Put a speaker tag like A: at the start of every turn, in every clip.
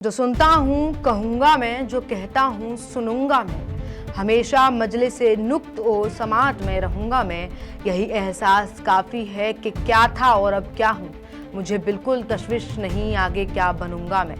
A: जो सुनता हूँ कहूँगा मैं, जो कहता हूँ सुनूंगा मैं, हमेशा मजलिस नुक्त और समात में रहूँगा मैं। यही एहसास काफ़ी है कि क्या था और अब क्या हूँ, मुझे बिल्कुल तशविश नहीं आगे क्या बनूंगा मैं।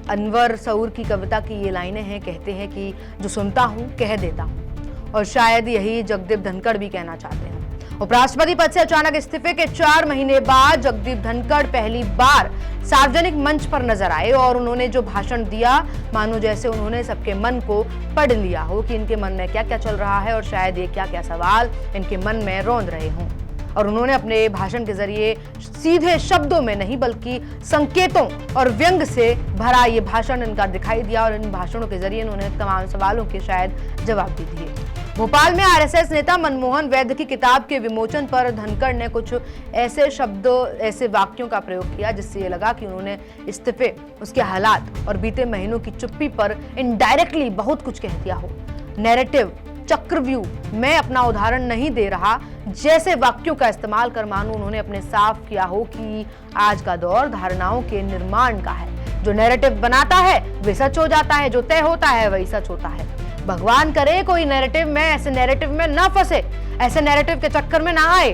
A: अनवर सऊर की कविता की ये लाइनें हैं। कहते हैं कि जो सुनता हूँ कह देता हूँ, और शायद यही जगदीप धनखड़ भी कहना चाहते हैं। उपराष्ट्रपति पद से अचानक इस्तीफे के 4 महीने बाद जगदीप धनखड़ पहली बार सार्वजनिक मंच पर नजर आए और उन्होंने जो भाषण दिया, मानो जैसे उन्होंने सबके मन को पढ़ लिया हो कि इनके मन में क्या क्या चल रहा है और शायद ये क्या क्या सवाल इनके मन में रौंद रहे हों। और उन्होंने अपने भाषण के जरिए सीधे शब्दों में नहीं बल्कि संकेतों और व्यंग से भरा ये भाषण इनका दिखाई दिया, और इन भाषणों के जरिए उन्होंने तमाम सवालों के शायद जवाब भी दिए। भोपाल में आरएसएस नेता मनमोहन वैद्य की किताब के विमोचन पर धनखड़ ने कुछ ऐसे शब्दों, ऐसे वाक्यों का प्रयोग किया जिससे ये लगा कि उन्होंने इस्तीफे, उसके हालात और बीते महीनों की चुप्पी पर इनडायरेक्टली बहुत कुछ कह दिया हो। नैरेटिव, चक्रव्यूह, मैं अपना उदाहरण नहीं दे रहा जैसे वाक्यों का इस्तेमाल कर मानो उन्होंने अपने साफ किया हो कि आज का दौर धारणाओं के निर्माण का है। जो नैरेटिव बनाता है वे सच हो जाता है, जो तय होता है वही सच होता है। भगवान करे कोई नैरेटिव में, ऐसे नैरेटिव में ना फंसे, ऐसे नैरेटिव के चक्कर में ना आए।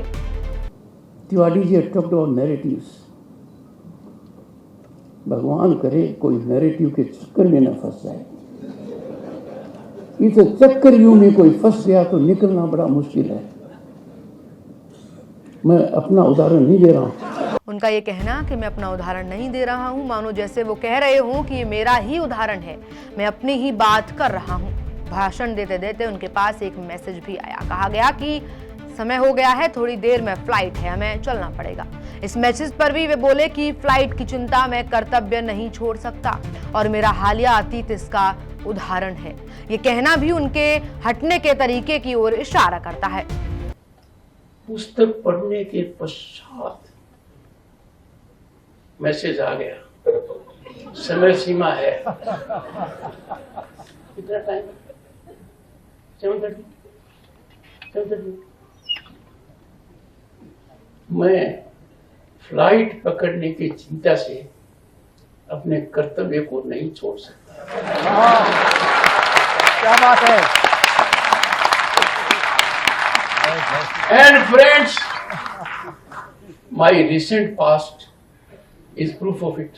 B: Tiwari ji talked about narratives. भगवान करे कोई नैरेटिव के चक्कर में ना फंस जाए। इस चक्रव्यूह में कोई फंस गया तो निकलना बड़ा मुश्किल है। मैं अपना उदाहरण नहीं दे रहा हूँ।
A: उनका ये कहना कि मैं अपना उदाहरण नहीं दे रहा हूँ, मानो जैसे वो कह रहे हों कि ये मेरा ही उदाहरण है, मैं अपनी ही बात कर रहा हूँ। भाषण देते देते उनके पास एक मैसेज भी आया। कहा गया कि समय हो गया है, थोड़ी देर में फ्लाइट है, हमें चलना पड़ेगा। इस मैसेज पर भी वे बोले कि फ्लाइट की चिंता मैं कर्तव्य नहीं छोड़ सकता और मेरा हालिया अतीत इसका उदाहरण है। ये कहना भी उनके हटने के तरीके की ओर इशारा करता है।
B: पुस्तक पढ़ने के पश्चात मैसेज आ गया, समय सीमा है। कितना टाइम? 7:30। मैं फ्लाइट पकड़ने की चिंता से अपने कर्तव्य को नहीं छोड़ सकता।
C: क्या बात है।
B: And friends, my recent past is proof of it.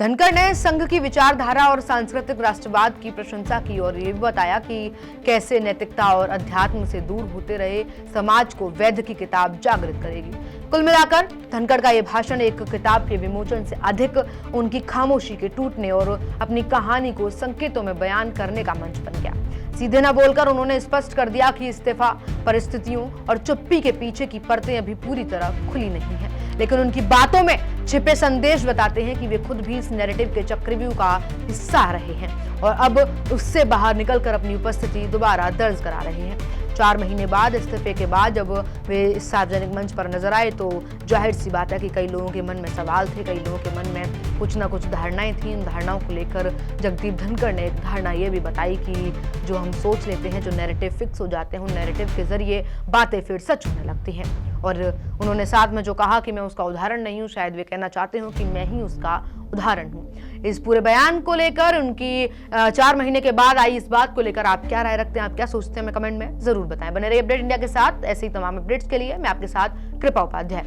A: Dhankhar ने संघ की विचारधारा और सांस्कृतिक राष्ट्रवाद की प्रशंसा की और ये भी बताया कि कैसे नैतिकता और अध्यात्म से दूर होते रहे समाज को वैद्य की किताब जागृत करेगी। कुल मिलाकर धनखड़ का ये भाषण एक किताब के विमोचन से अधिक उनकी खामोशी के टूटने और अपनी कहानी को संकेतों में बयान करने का मंच बन गया। सीधे न बोलकर उन्होंने स्पष्ट कर दिया कि इस्तीफा परिस्थितियों और चुप्पी के पीछे की परतें अभी पूरी तरह खुली नहीं है, लेकिन उनकी बातों में छिपे संदेश बताते हैं कि वे खुद भी इस नैरेटिव के चक्रव्यूह का हिस्सा रहे हैं और अब उससे बाहर निकलकर अपनी उपस्थिति दोबारा दर्ज करा रहे हैं। 4 महीने बाद इस्तीफे के बाद जब वे इस सार्वजनिक मंच पर नजर आए तो जाहिर सी बात है कि कई लोगों के मन में सवाल थे, कई लोगों के मन में कुछ ना कुछ धारणाएं थी। इन धारणाओं को लेकर जगदीप धनखड़ ने एक धारणा ये भी बताई कि जो हम सोच लेते हैं, जो नैरेटिव फिक्स हो जाते हैं, उन नैरेटिव के जरिए बातें फिर सच होने लगती हैं। और उन्होंने साथ में जो कहा कि मैं उसका उदाहरण नहीं हूँ, शायद वे कहना चाहते हो कि मैं ही उसका उदाहरण हूँ। इस पूरे बयान को लेकर उनकी 4 महीने के बाद आई इस बात को लेकर आप क्या राय रखते हैं, आप क्या सोचते हैं, हमें कमेंट में जरूर बताएं। बने रहिए अपडेट इंडिया के साथ। ऐसे ही तमाम अपडेट्स के लिए मैं आपके साथ कृपा उपाध्याय।